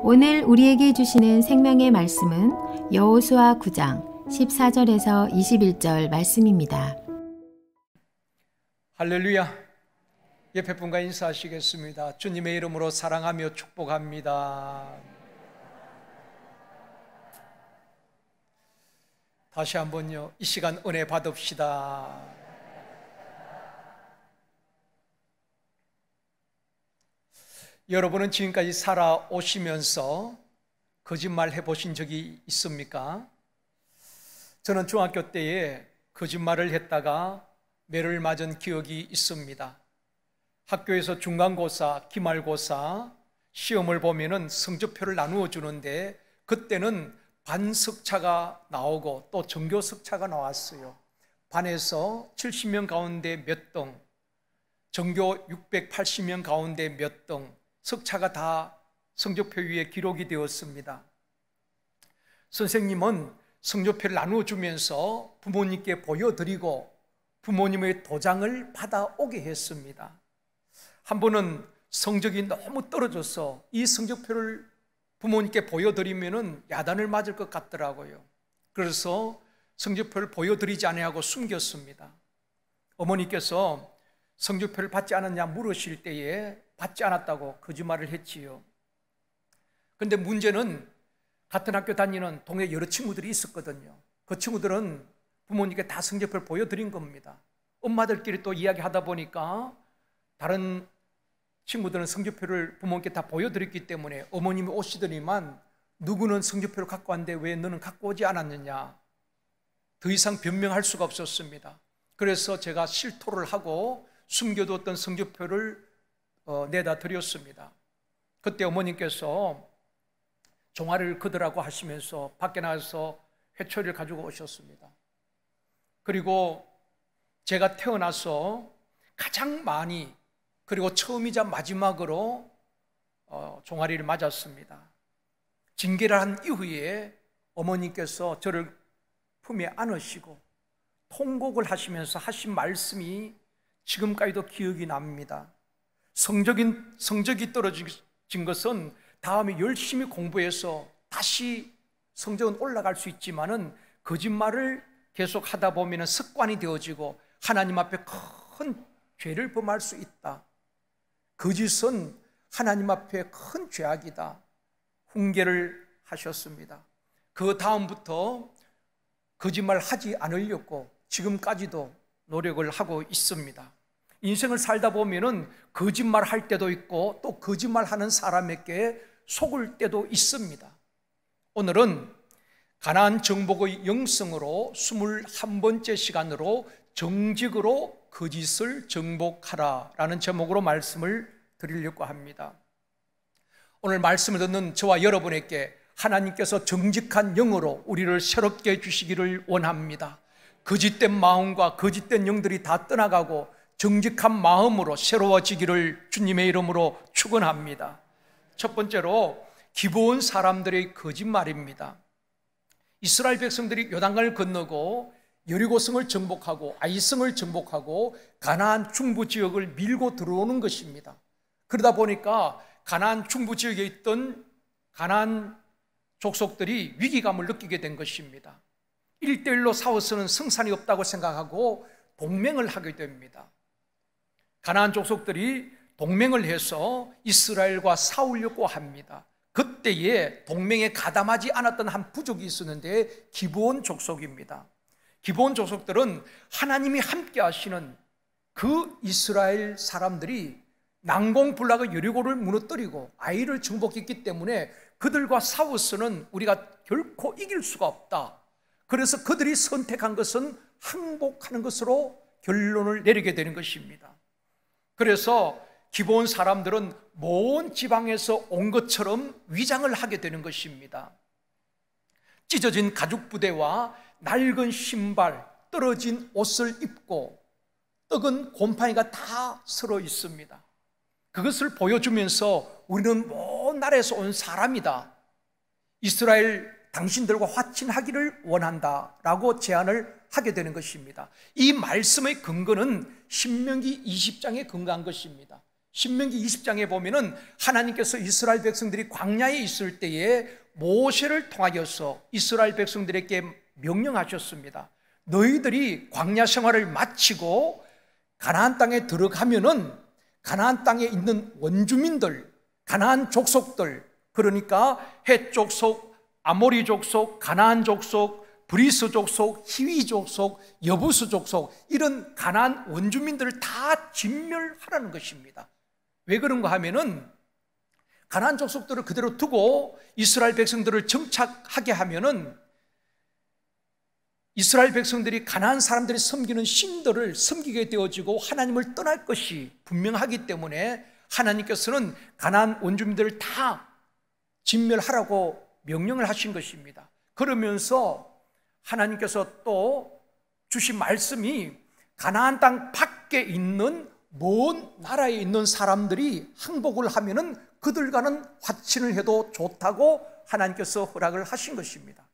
오늘 우리에게 주시는 생명의 말씀은 여호수아 9장 14절에서 21절 말씀입니다. 할렐루야. 옆에 분과 인사하시겠습니다. 주님의 이름으로 사랑하며 축복합니다. 다시 한번요, 이 시간 은혜 받읍시다. 여러분은 지금까지 살아오시면서 거짓말 해보신 적이 있습니까? 저는 중학교 때에 거짓말을 했다가 매를 맞은 기억이 있습니다. 학교에서 중간고사, 기말고사 시험을 보면은 성적표를 나누어 주는데 그때는 반석차가 나오고 또 전교석차가 나왔어요. 반에서 70명 가운데 몇 등, 전교 680명 가운데 몇 등, 석차가 다 성적표 위에 기록이 되었습니다. 선생님은 성적표를 나누어 주면서 부모님께 보여드리고 부모님의 도장을 받아오게 했습니다. 한 번은 성적이 너무 떨어져서 이 성적표를 부모님께 보여드리면 야단을 맞을 것 같더라고요. 그래서 성적표를 보여드리지 아니하고 숨겼습니다. 어머니께서 성적표를 받지 않았냐 물으실 때에 받지 않았다고 거짓말을 했지요. 그런데 문제는 같은 학교 다니는 동네 여러 친구들이 있었거든요. 그 친구들은 부모님께 다 성적표를 보여드린 겁니다. 엄마들끼리 또 이야기하다 보니까 다른 친구들은 성적표를 부모님께 다 보여드렸기 때문에 어머님이 오시더니만 누구는 성적표를 갖고 왔는데 왜 너는 갖고 오지 않았느냐, 더 이상 변명할 수가 없었습니다. 그래서 제가 실토를 하고 숨겨두었던 성적표를 내다 드렸습니다. 그때 어머님께서 종아리를 걷으라고 하시면서 밖에 나가서 회초리를 가지고 오셨습니다. 그리고 제가 태어나서 가장 많이, 그리고 처음이자 마지막으로 종아리를 맞았습니다. 징계를 한 이후에 어머님께서 저를 품에 안으시고 통곡을 하시면서 하신 말씀이 지금까지도 기억이 납니다. 성적이 떨어진 것은 다음에 열심히 공부해서 다시 성적은 올라갈 수 있지만은 거짓말을 계속 하다 보면 습관이 되어지고 하나님 앞에 큰 죄를 범할 수 있다. 거짓은 하나님 앞에 큰 죄악이다. 훈계를 하셨습니다. 그 다음부터 거짓말 하지 않으려고 지금까지도 노력을 하고 있습니다. 인생을 살다 보면은 거짓말 할 때도 있고 또 거짓말 하는 사람에게 속을 때도 있습니다. 오늘은 가나안 정복의 영성으로 21번째 시간으로 정직으로 거짓을 정복하라 라는 제목으로 말씀을 드리려고 합니다. 오늘 말씀을 듣는 저와 여러분에게 하나님께서 정직한 영으로 우리를 새롭게 해주시기를 원합니다. 거짓된 마음과 거짓된 영들이 다 떠나가고 정직한 마음으로 새로워지기를 주님의 이름으로 축원합니다. 첫 번째로 기브온 사람들의 거짓말입니다. 이스라엘 백성들이 요단강을 건너고 여리고성을 정복하고 아이성을 정복하고 가나안 중부 지역을 밀고 들어오는 것입니다. 그러다 보니까 가나안 중부 지역에 있던 가나안 족속들이 위기감을 느끼게 된 것입니다. 1대1로 싸워서는 승산이 없다고 생각하고 동맹을 하게 됩니다. 가나안 족속들이 동맹을 해서 이스라엘과 싸우려고 합니다. 그때에 동맹에 가담하지 않았던 한 부족이 있었는데 기브온 족속입니다. 기브온 족속들은 하나님이 함께 하시는 그 이스라엘 사람들이 난공불락의 여리고를 무너뜨리고 아이를 정복했기 때문에 그들과 싸워서는 우리가 결코 이길 수가 없다. 그래서 그들이 선택한 것은 항복하는 것으로 결론을 내리게 되는 것입니다. 그래서 기브온 사람들은 먼 지방에서 온 것처럼 위장을 하게 되는 것입니다. 찢어진 가죽 부대와 낡은 신발, 떨어진 옷을 입고 떡은 곰팡이가 다 서러 있습니다. 그것을 보여주면서 우리는 먼 나라에서 온 사람이다. 이스라엘 당신들과 화친하기를 원한다라고 제안을 하게 되는 것입니다. 이 말씀의 근거는 신명기 20장에 근거한 것입니다. 신명기 20장에 보면은 하나님께서 이스라엘 백성들이 광야에 있을 때에 모세를 통하여서 이스라엘 백성들에게 명령하셨습니다. 너희들이 광야 생활을 마치고 가나안 땅에 들어가면은 가나안 땅에 있는 원주민들, 가나안 족속들, 그러니까 헷 족속, 아모리 족속, 가나안 족속, 브리스 족속, 히위 족속, 여부스 족속, 이런 가나안 원주민들을 다 진멸하라는 것입니다. 왜 그런가 하면은 가나안 족속들을 그대로 두고 이스라엘 백성들을 정착하게 하면은 이스라엘 백성들이 가나안 사람들이 섬기는 신들을 섬기게 되어지고 하나님을 떠날 것이 분명하기 때문에 하나님께서는 가나안 원주민들을 다 진멸하라고 명령을 하신 것입니다. 그러면서 하나님께서 또 주신 말씀이 가나안 땅 밖에 있는 먼 나라에 있는 사람들이 항복을 하면은 그들과는 화친을 해도 좋다고 하나님께서 허락을 하신 것입니다.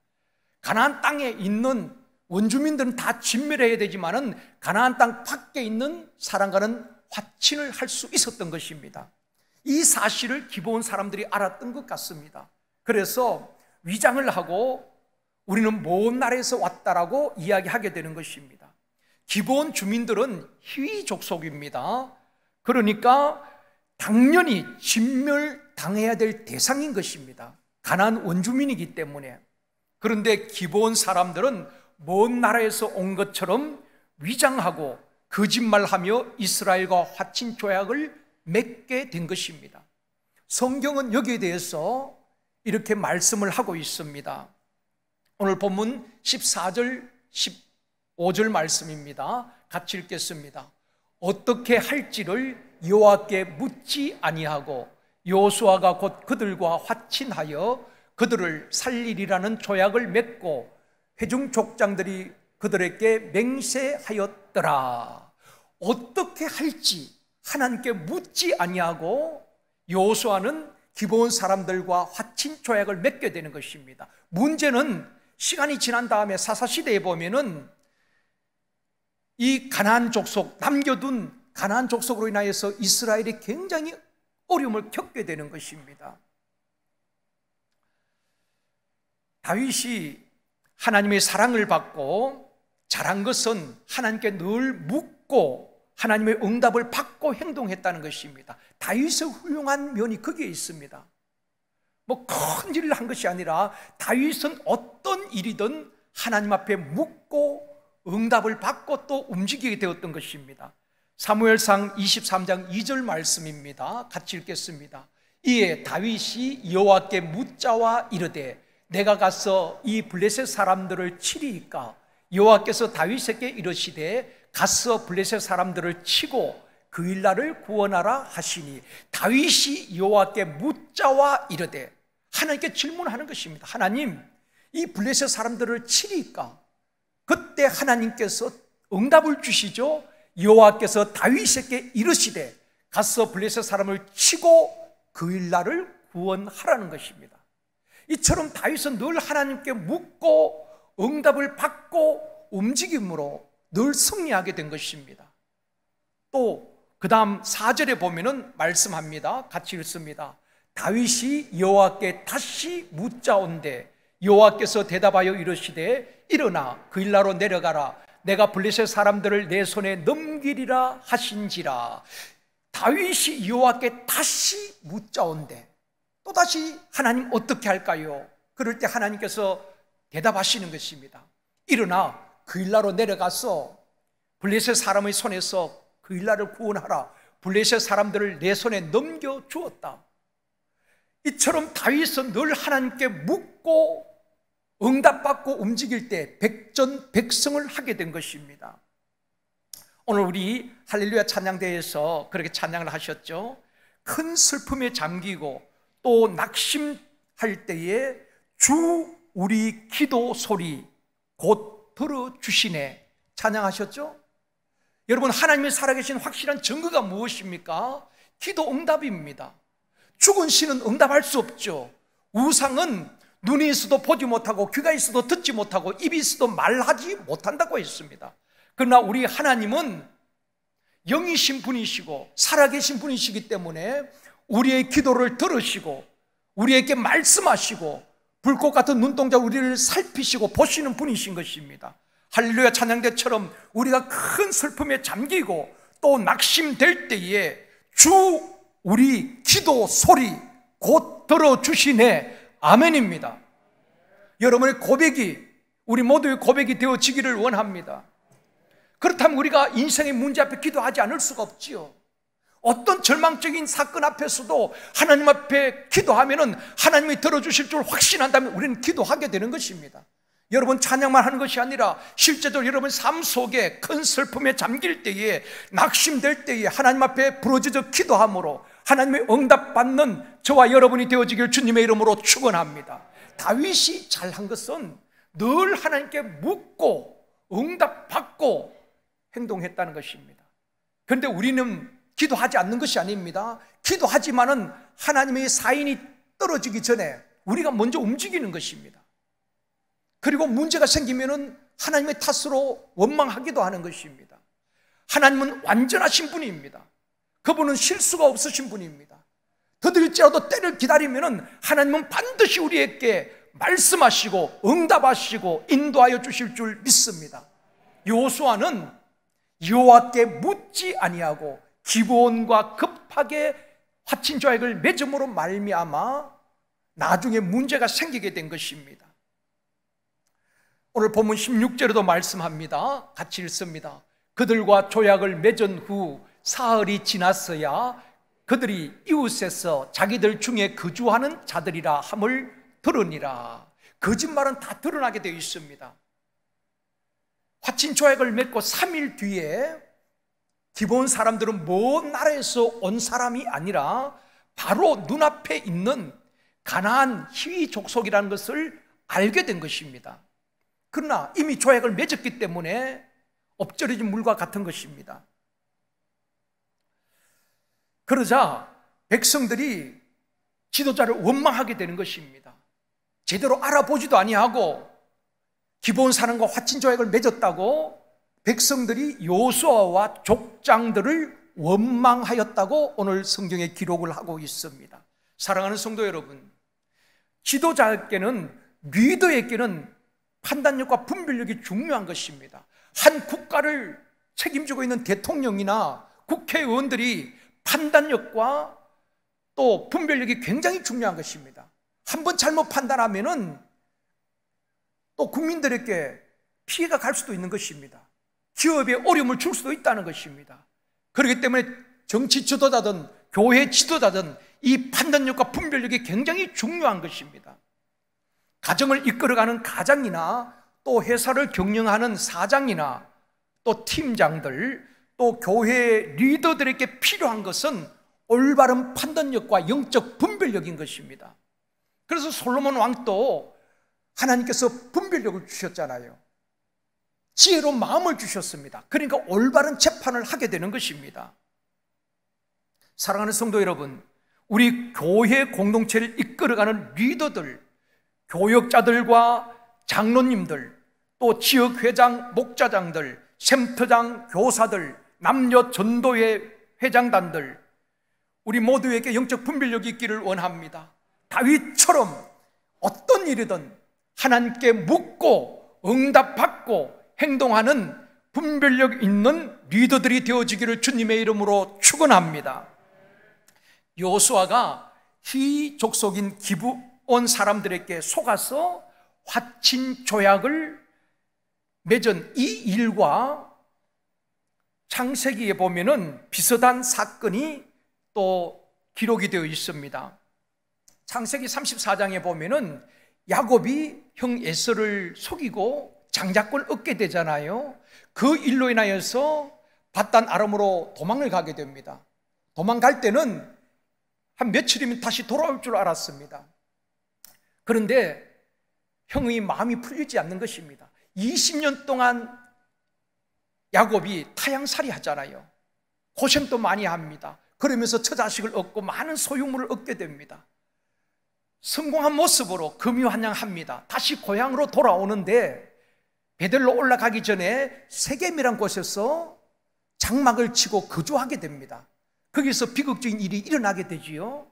가나안 땅에 있는 원주민들은 다 진멸해야 되지만은 가나안 땅 밖에 있는 사람과는 화친을 할 수 있었던 것입니다. 이 사실을 기브온 사람들이 알았던 것 같습니다. 그래서 위장을 하고 우리는 먼 나라에서 왔다라고 이야기하게 되는 것입니다. 기브온 주민들은 히위 족속입니다. 그러니까 당연히 진멸당해야 될 대상인 것입니다. 가나안 원주민이기 때문에. 그런데 기브온 사람들은 먼 나라에서 온 것처럼 위장하고 거짓말하며 이스라엘과 화친 조약을 맺게 된 것입니다. 성경은 여기에 대해서 이렇게 말씀을 하고 있습니다. 오늘 본문 14절, 15절 말씀입니다. 같이 읽겠습니다. 어떻게 할지를 여호와께 묻지 아니하고 여호수아가 곧 그들과 화친하여 그들을 살리리라는 조약을 맺고 회중 족장들이 그들에게 맹세하였더라. 어떻게 할지 하나님께 묻지 아니하고 여호수아는 기브온 사람들과 화친 조약을 맺게 되는 것입니다. 문제는 시간이 지난 다음에 사사시대에 보면은 이 가나안 족속, 남겨둔 가나안 족속으로 인하여서 이스라엘이 굉장히 어려움을 겪게 되는 것입니다. 다윗이 하나님의 사랑을 받고 잘한 것은 하나님께 늘 묻고 하나님의 응답을 받고 행동했다는 것입니다. 다윗의 훌륭한 면이 거기에 있습니다. 뭐 큰 일을 한 것이 아니라 다윗은 어떤 일이든 하나님 앞에 묻고 응답을 받고 또 움직이게 되었던 것입니다. 사무엘상 23장 2절 말씀입니다. 같이 읽겠습니다. 이에 다윗이 여호와께 묻자와 이르되 내가 가서 이 블레셋 사람들을 치리이까? 여호와께서 다윗에게 이르시되 가서 블레셋 사람들을 치고 그 일날을 구원하라 하시니 다윗이 여호와께 묻자와 이르되 하나님께 질문하는 것입니다. 하나님, 이 블레셋 사람들을 치리이까? 그때 하나님께서 응답을 주시죠. 여호와께서 다윗에게 이르시되 가서 블레셋 사람을 치고 그 일날을 구원하라는 것입니다. 이처럼 다윗은 늘 하나님께 묻고 응답을 받고 움직임으로 늘 승리하게 된 것입니다. 또 그 다음 4절에 보면은 말씀합니다. 같이 읽습니다. 다윗이 여호와께 다시 묻자온대 여호와께서 대답하여 이르시되 일어나 그 일나로 내려가라 내가 블레셋 사람들을 내 손에 넘기리라 하신지라. 다윗이 여호와께 다시 묻자온대 또다시 하나님 어떻게 할까요? 그럴 때 하나님께서 대답하시는 것입니다. 일어나 그 일나로 내려가서 블레셋 사람의 손에서 그 일날을 구원하라. 블레셋 사람들을 내 손에 넘겨주었다. 이처럼 다윗은 늘 하나님께 묻고 응답받고 움직일 때 백전백승을 하게 된 것입니다. 오늘 우리 할렐루야 찬양대에서 그렇게 찬양을 하셨죠. 큰 슬픔에 잠기고 또 낙심할 때에 주 우리 기도 소리 곧 들어주시네 찬양하셨죠? 여러분, 하나님이 살아계신 확실한 증거가 무엇입니까? 기도 응답입니다. 죽은 신은 응답할 수 없죠. 우상은 눈이 있어도 보지 못하고 귀가 있어도 듣지 못하고 입이 있어도 말하지 못한다고 했습니다. 그러나 우리 하나님은 영이신 분이시고 살아계신 분이시기 때문에 우리의 기도를 들으시고 우리에게 말씀하시고 불꽃 같은 눈동자 우리를 살피시고 보시는 분이신 것입니다. 할렐루야 찬양대처럼 우리가 큰 슬픔에 잠기고 또 낙심될 때에 주 우리 기도 소리 곧 들어주시네. 아멘입니다. 여러분의 고백이 우리 모두의 고백이 되어지기를 원합니다. 그렇다면 우리가 인생의 문제 앞에 기도하지 않을 수가 없지요. 어떤 절망적인 사건 앞에서도 하나님 앞에 기도하면은 하나님이 들어주실 줄 확신한다면 우리는 기도하게 되는 것입니다. 여러분 찬양만 하는 것이 아니라 실제로 여러분 삶 속에 큰 슬픔에 잠길 때에 낙심될 때에 하나님 앞에 부르짖어 기도함으로 하나님의 응답받는 저와 여러분이 되어지길 주님의 이름으로 축원합니다. 다윗이 잘한 것은 늘 하나님께 묻고 응답받고 행동했다는 것입니다. 그런데 우리는 기도하지 않는 것이 아닙니다. 기도하지만은 하나님의 사인이 떨어지기 전에 우리가 먼저 움직이는 것입니다. 그리고 문제가 생기면은 하나님의 탓으로 원망하기도 하는 것입니다. 하나님은 완전하신 분입니다. 그분은 실수가 없으신 분입니다. 더딜지라도 때를 기다리면은 하나님은 반드시 우리에게 말씀하시고 응답하시고 인도하여 주실 줄 믿습니다. 여호수아는 여호와께 묻지 아니하고 기브온과 급하게 화친 조약을 맺음으로 말미암아 나중에 문제가 생기게 된 것입니다. 오늘 본문 16절에도 말씀합니다. 같이 읽습니다. 그들과 조약을 맺은 후 사흘이 지났어야 그들이 이웃에서 자기들 중에 거주하는 자들이라 함을 들으니라. 거짓말은 다 드러나게 되어 있습니다. 화친 조약을 맺고 3일 뒤에 기브온 사람들은 먼 나라에서 온 사람이 아니라 바로 눈앞에 있는 가나안 히위 족속이라는 것을 알게 된 것입니다. 그러나 이미 조약을 맺었기 때문에 엎질러진 물과 같은 것입니다. 그러자 백성들이 지도자를 원망하게 되는 것입니다. 제대로 알아보지도 아니하고 기브온 사람과 화친 조약을 맺었다고 백성들이 여호수아와 족장들을 원망하였다고 오늘 성경에 기록을 하고 있습니다. 사랑하는 성도 여러분, 지도자에게는 리더에게는 판단력과 분별력이 중요한 것입니다. 한 국가를 책임지고 있는 대통령이나 국회의원들이 판단력과 또 분별력이 굉장히 중요한 것입니다. 한번 잘못 판단하면은 또 국민들에게 피해가 갈 수도 있는 것입니다. 기업에 어려움을 줄 수도 있다는 것입니다. 그렇기 때문에 정치 지도자든 교회 지도자든 이 판단력과 분별력이 굉장히 중요한 것입니다. 가정을 이끌어가는 가장이나 또 회사를 경영하는 사장이나 또 팀장들 또 교회 리더들에게 필요한 것은 올바른 판단력과 영적 분별력인 것입니다. 그래서 솔로몬 왕도 하나님께서 분별력을 주셨잖아요. 지혜로 마음을 주셨습니다. 그러니까 올바른 재판을 하게 되는 것입니다. 사랑하는 성도 여러분, 우리 교회 공동체를 이끌어가는 리더들, 교역자들과 장로님들, 또 지역회장, 목자장들, 샘터장, 교사들, 남녀 전도회 회장단들, 우리 모두에게 영적 분별력이 있기를 원합니다. 다윗처럼 어떤 일이든 하나님께 묻고 응답받고 행동하는 분별력 있는 리더들이 되어지기를 주님의 이름으로 축원합니다. 여호수아가 히 족속인 기브온 사람들에게 속아서 화친 조약을 맺은 이 일과 창세기에 보면은 비슷한 사건이 또 기록이 되어 있습니다. 창세기 34장에 보면은 야곱이 형 에서를 속이고 장자권을 얻게 되잖아요. 그 일로 인하여서 밧단 아람으로 도망을 가게 됩니다. 도망갈 때는 한 며칠이면 다시 돌아올 줄 알았습니다. 그런데 형의 마음이 풀리지 않는 것입니다. 20년 동안 야곱이 타향살이 하잖아요. 고생도 많이 합니다. 그러면서 처자식을 얻고 많은 소유물을 얻게 됩니다. 성공한 모습으로 금유한양합니다. 다시 고향으로 돌아오는데 베델로 올라가기 전에 세겜이란 곳에서 장막을 치고 거주하게 됩니다. 거기서 비극적인 일이 일어나게 되지요.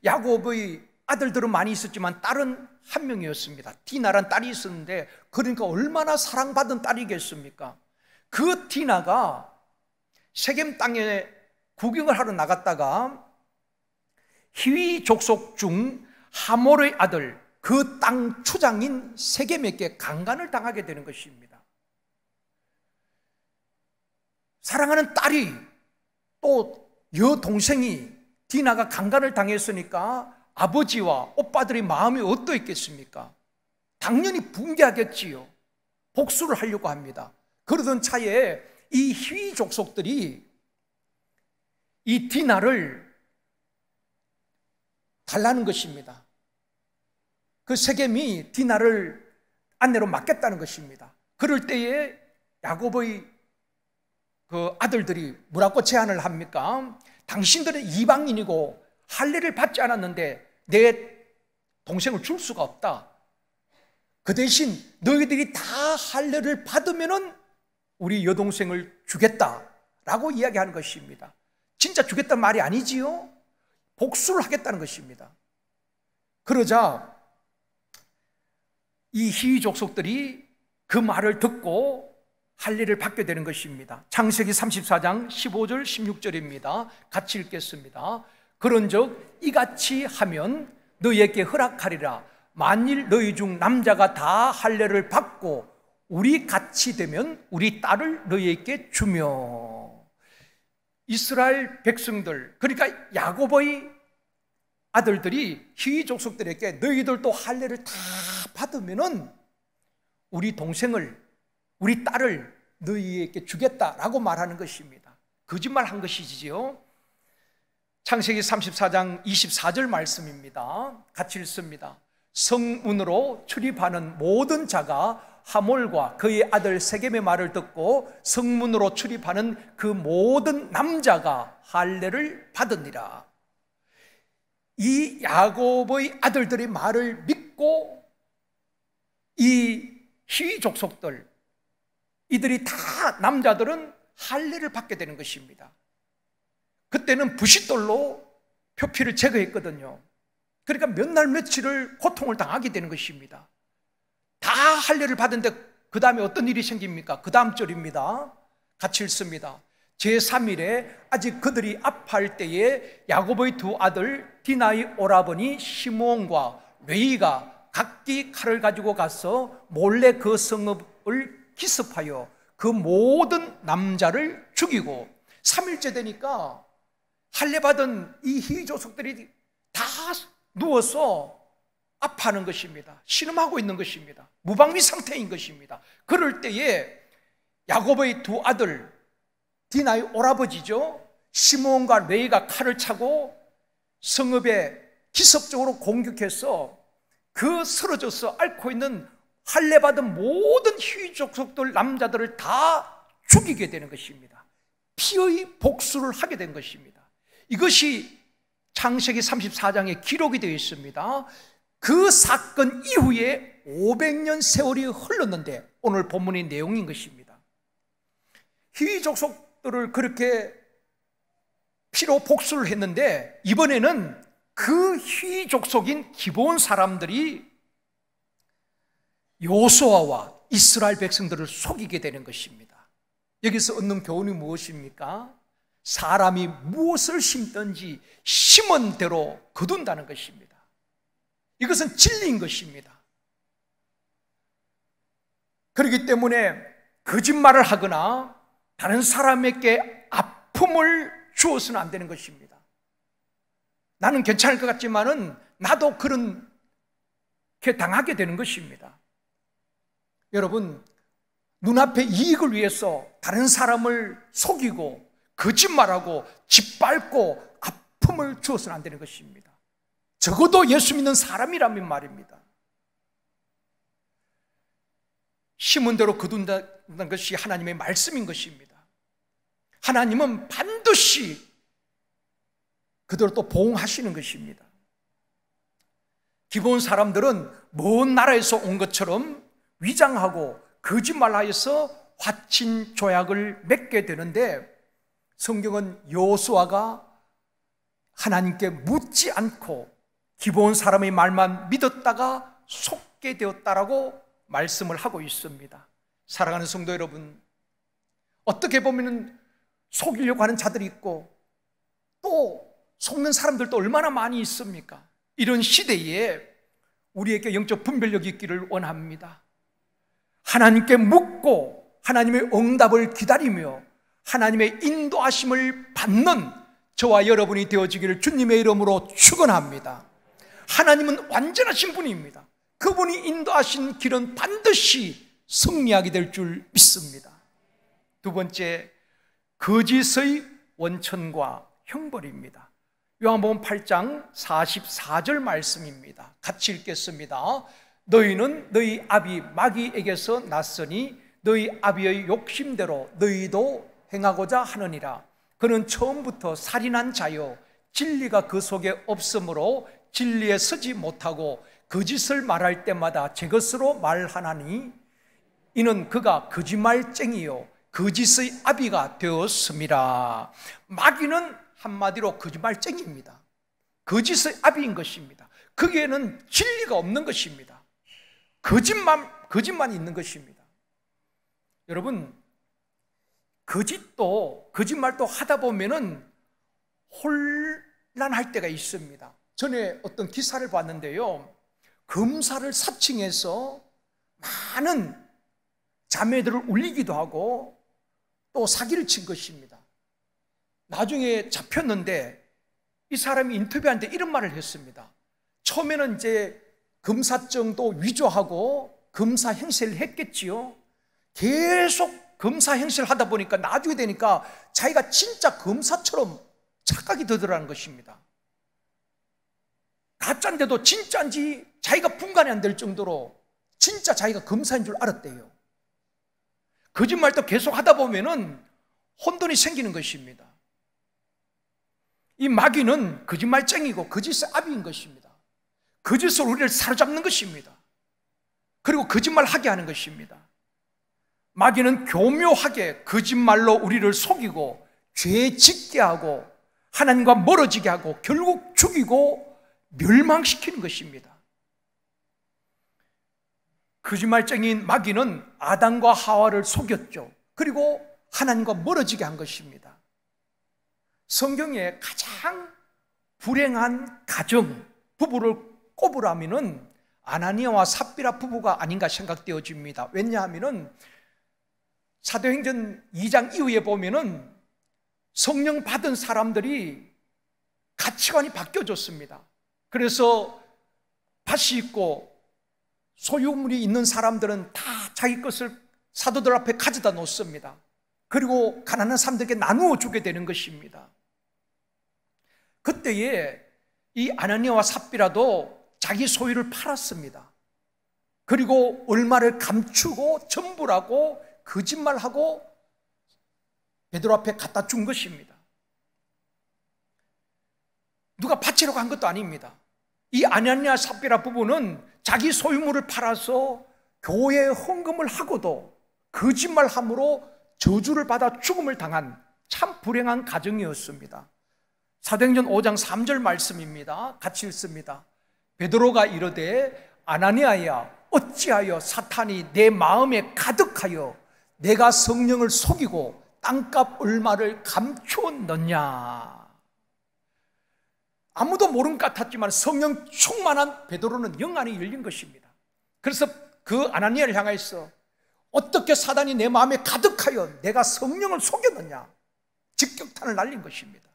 야곱의 아들들은 많이 있었지만 딸은 한 명이었습니다. 디나란 딸이 있었는데, 그러니까 얼마나 사랑받은 딸이겠습니까? 그 디나가 세겜 땅에 구경을 하러 나갔다가 히위 족속 중 하몰의 아들, 그 땅 추장인 세겜에게 강간을 당하게 되는 것입니다. 사랑하는 딸이, 또 여동생이 디나가 강간을 당했으니까 아버지와 오빠들의 마음이 어떠했겠습니까? 당연히 분개하겠지요. 복수를 하려고 합니다. 그러던 차에 이 히위 족속들이 이 디나를 달라는 것입니다. 그 세겜이 디나를 아내로 맡겠다는 것입니다. 그럴 때에 야곱의 그 아들들이 뭐라고 제안을 합니까? 당신들은 이방인이고 할례를 받지 않았는데 내 동생을 줄 수가 없다. 그 대신 너희들이 다 할례를 받으면은 우리 여동생을 주겠다라고 이야기하는 것입니다. 진짜 주겠다는 말이 아니지요. 복수를 하겠다는 것입니다. 그러자 이 히위 족속들이 그 말을 듣고 할례를 받게 되는 것입니다. 창세기 34장 15절 16절입니다. 같이 읽겠습니다. 그런즉 이같이 하면 너희에게 허락하리라. 만일 너희 중 남자가 다 할례를 받고 우리 같이 되면 우리 딸을 너희에게 주며. 이스라엘 백성들, 그러니까 야곱의 아들들이 히위 족속들에게 너희들도 할례를 다 받으면은 우리 동생을, 우리 딸을 너희에게 주겠다라고 말하는 것입니다. 거짓말한 것이지요. 창세기 34장 24절 말씀입니다. 같이 읽습니다. 성문으로 출입하는 모든 자가 하몰과 그의 아들 세겜의 말을 듣고 성문으로 출입하는 그 모든 남자가 할례를 받으니라. 이 야곱의 아들들의 말을 믿고 이 히위 족속들, 이들이 다, 남자들은 할례를 받게 되는 것입니다. 그때는 부싯돌로 표피를 제거했거든요. 그러니까 몇 날 며칠을 고통을 당하게 되는 것입니다. 다 할례를 받은데 그 다음에 어떤 일이 생깁니까? 그 다음 절입니다. 같이 읽습니다. 제3일에 아직 그들이 아파할 때에 야곱의 두 아들 디나의 오라버니 시므온과 레위가 각기 칼을 가지고 가서 몰래 그 성읍을 기습하여 그 모든 남자를 죽이고, 3일째 되니까 할례 받은 이 히위 족속들이 다 누워서 아파하는 것입니다. 신음하고 있는 것입니다. 무방비 상태인 것입니다. 그럴 때에 야곱의 두 아들 디나의 오라버지죠, 시므온과 레위가 칼을 차고 성읍에 기습적으로 공격해서 그 쓰러져서 앓고 있는 할례 받은 모든 히위 족속들 남자들을 다 죽이게 되는 것입니다. 피의 복수를 하게 된 것입니다. 이것이 창세기 34장에 기록이 되어 있습니다. 그 사건 이후에 500년 세월이 흘렀는데 오늘 본문의 내용인 것입니다. 히위 족속들을 그렇게 피로 복수를 했는데 이번에는 그 히위 족속인 기브온 사람들이 여호수아와 이스라엘 백성들을 속이게 되는 것입니다. 여기서 얻는 교훈이 무엇입니까? 사람이 무엇을 심든지 심은 대로 거둔다는 것입니다. 이것은 진리인 것입니다. 그렇기 때문에 거짓말을 하거나 다른 사람에게 아픔을 주어서는 안 되는 것입니다. 나는 괜찮을 것 같지만은 나도 그렇게 당하게 되는 것입니다. 여러분, 눈앞의 이익을 위해서 다른 사람을 속이고 거짓말하고 짓밟고 아픔을 주어서는 안 되는 것입니다. 적어도 예수 믿는 사람이라면 말입니다. 심은 대로 거둔다는 것이 하나님의 말씀인 것입니다. 하나님은 반드시 그대로 또 보응하시는 것입니다. 기본 사람들은 먼 나라에서 온 것처럼 위장하고 거짓말하여서 화친 조약을 맺게 되는데, 성경은 여호수아가 하나님께 묻지 않고 기브온 사람의 말만 믿었다가 속게 되었다라고 말씀을 하고 있습니다. 사랑하는 성도 여러분, 어떻게 보면 속이려고 하는 자들이 있고 또 속는 사람들도 얼마나 많이 있습니까? 이런 시대에 우리에게 영적 분별력이 있기를 원합니다. 하나님께 묻고 하나님의 응답을 기다리며 하나님의 인도하심을 받는 저와 여러분이 되어지기를 주님의 이름으로 축원합니다. 하나님은 완전하신 분입니다. 그분이 인도하신 길은 반드시 승리하게 될 줄 믿습니다. 두 번째, 거짓의 원천과 형벌입니다. 요한복음 8장 44절 말씀입니다. 같이 읽겠습니다. 너희는 너희 아비 마귀에게서 났으니 너희 아비의 욕심대로 너희도 행하고자 하느니라. 그는 처음부터 살인한 자요 진리가 그 속에 없으므로 진리에 서지 못하고 거짓을 말할 때마다 제 것으로 말하나니 이는 그가 거짓말쟁이요 거짓의 아비가 되었습니다. 마귀는 한마디로 거짓말쟁이입니다. 거짓의 아비인 것입니다. 그게는 진리가 없는 것입니다. 거짓만 있는 것입니다. 여러분, 거짓말도 하다 보면은 혼란할 때가 있습니다. 전에 어떤 기사를 봤는데요, 검사를 사칭해서 많은 자매들을 울리기도 하고 또 사기를 친 것입니다. 나중에 잡혔는데 이 사람이 인터뷰하는데 이런 말을 했습니다. 처음에는 이제 검사증도 위조하고 검사 행세를 했겠지요. 계속 검사 행세를 하다 보니까 나중에 되니까 자기가 진짜 검사처럼 착각이 되더라는 것입니다. 가짜인데도 진짜인지 자기가 분간이 안 될 정도로 진짜 자기가 검사인 줄 알았대요. 거짓말도 계속 하다 보면은 혼돈이 생기는 것입니다. 이 마귀는 거짓말쟁이고 거짓의 아비인 것입니다. 거짓으로 우리를 사로잡는 것입니다. 그리고 거짓말하게 하는 것입니다. 마귀는 교묘하게 거짓말로 우리를 속이고 죄 짓게 하고 하나님과 멀어지게 하고 결국 죽이고 멸망시키는 것입니다. 거짓말쟁이인 마귀는 아담과 하와를 속였죠. 그리고 하나님과 멀어지게 한 것입니다. 성경에 가장 불행한 가정, 부부를 꼽으라면은 아나니아와 삽비라 부부가 아닌가 생각되어집니다. 왜냐하면은 사도행전 2장 이후에 보면은 성령 받은 사람들이 가치관이 바뀌어졌습니다. 그래서 밭이 있고 소유물이 있는 사람들은 다 자기 것을 사도들 앞에 가져다 놓습니다. 그리고 가난한 사람들에게 나누어 주게 되는 것입니다. 그때에 이 아나니아와 삽비라도 자기 소유를 팔았습니다. 그리고 얼마를 감추고 전부라고 거짓말하고 베드로 앞에 갖다 준 것입니다. 누가 바치려고 한 것도 아닙니다. 이 아나니아 삽비라 부부는 자기 소유물을 팔아서 교회에 헌금을 하고도 거짓말함으로 저주를 받아 죽음을 당한 참 불행한 가정이었습니다. 사도행전 5장 3절 말씀입니다. 같이 읽습니다. 베드로가 이르되 아나니아야 어찌하여 사탄이 내 마음에 가득하여 내가 성령을 속이고 땅값 얼마를 감추었느냐. 아무도 모른 것 같았지만 성령 충만한 베드로는 영안이 열린 것입니다. 그래서 그 아나니아를 향하여서 어떻게 사단이 내 마음에 가득하여 내가 성령을 속였느냐 직격탄을 날린 것입니다.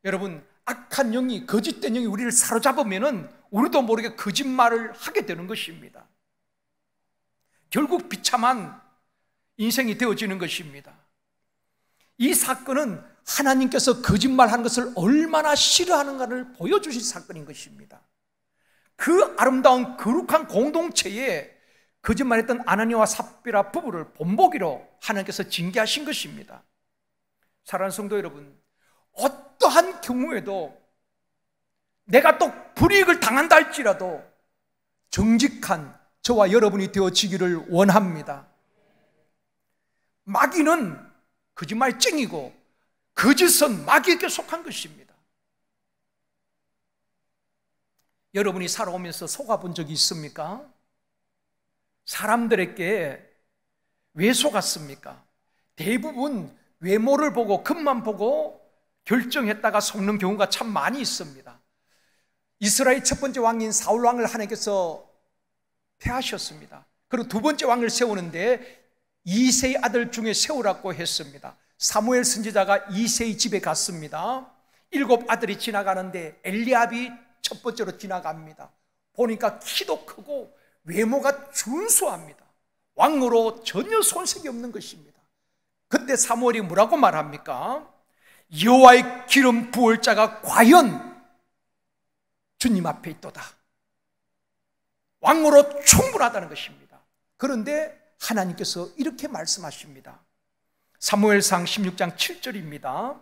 여러분, 악한 영이, 거짓된 영이 우리를 사로잡으면 우리도 모르게 거짓말을 하게 되는 것입니다. 결국 비참한 인생이 되어지는 것입니다. 이 사건은 하나님께서 거짓말하는 것을 얼마나 싫어하는가를 보여주신 사건인 것입니다. 그 아름다운 거룩한 공동체에 거짓말했던 아나니아와 삽비라 부부를 본보기로 하나님께서 징계하신 것입니다. 사랑하는 성도 여러분, 어떠한 경우에도 내가 또 불이익을 당한다 할지라도 정직한 저와 여러분이 되어지기를 원합니다. 마귀는 거짓말쟁이고 거짓은 마귀에게 속한 것입니다. 여러분이 살아오면서 속아본 적이 있습니까? 사람들에게 왜 속았습니까? 대부분 외모를 보고 겉만 보고 결정했다가 속는 경우가 참 많이 있습니다. 이스라엘 첫 번째 왕인 사울 왕을 하나님께서 폐하셨습니다. 그리고 두 번째 왕을 세우는데 이새의 아들 중에 세우라고 했습니다. 사무엘 선지자가 이새의 집에 갔습니다. 7 아들이 지나가는데 엘리압이 첫 번째로 지나갑니다. 보니까 키도 크고 외모가 준수합니다. 왕으로 전혀 손색이 없는 것입니다. 그때 사무엘이 뭐라고 말합니까? 여호와의 기름 부을 자가 과연 주님 앞에 있도다. 왕으로 충분하다는 것입니다. 그런데 하나님께서 이렇게 말씀하십니다. 사무엘상 16장 7절입니다.